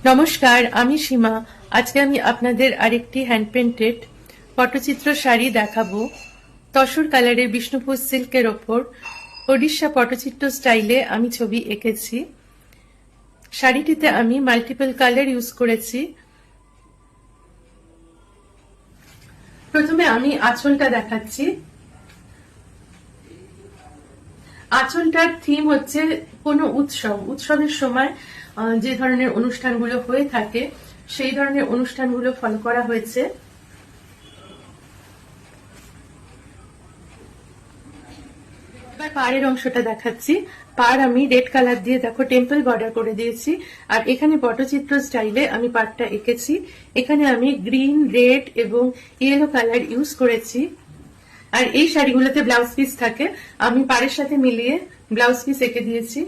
নমস্কার, আমি সীমা। আজকে আমি আপনাদের আরেকটি হ্যান্ড পেন্টেড পটচিত্র শাড়ি দেখাবো। তসর কালারের বিষ্ণুপুর সিল্কের ওপর ওড়িশা পটচিত্র স্টাইলে আমি ছবি এঁকেছি। শাড়িটিতে আমি মাল্টিপল কালার ইউজ করেছি। প্রথমে আমি আঁচলটা দেখাচ্ছি। আঁচলটার থিম হচ্ছে কোনো উৎসবের সময় যে ধরনের অনুষ্ঠানগুলো হয়ে থাকে সেই ধরনের অনুষ্ঠানগুলো ফলো করা হয়েছে। এবার পাড়ের অংশটা দেখাচ্ছি। পাড় আমি রেড কালার দিয়ে দেখো টেম্পল বর্ডার করে দিয়েছি। আর এখানে পটচিত্র স্টাইলে আমি পাড়টা এঁকেছি। এখানে আমি গ্রিন, রেড এবং ইয়েলো কালার ইউজ করেছি। আর এই শাড়িগুলোতে ব্লাউজ পিস থাকে, আমি পাড়ের সাথে মিলিয়ে ব্লাউজ পিস এঁকে দিয়েছি।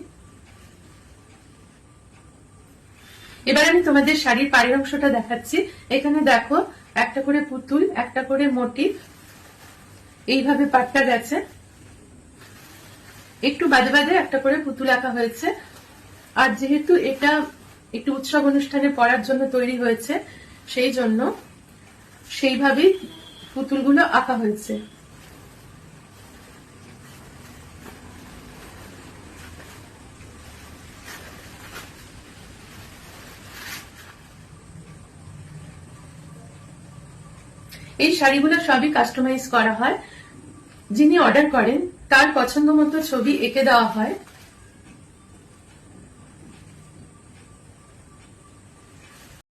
এবার আমি তোমাদের শাড়ির পাড়ের অংশটা দেখাচ্ছি। এখানে দেখো একটা করে পুতুল, একটা করে মোটিভ, এইভাবে পাড়টা গেছে। একটু বাদে বাদে একটা করে পুতুল আঁকা হয়েছে। আর যেহেতু এটা একটু উৎসব অনুষ্ঠানে পরার জন্য তৈরি হয়েছে, সেই জন্য সেইভাবেই পুতুলগুলো আঁকা হয়েছে। এই শাড়িগুলো সবই কাস্টমাইজ করা হয়। যিনি অর্ডার করেন তার পছন্দ মতো ছবি এঁকে দেওয়া হয়।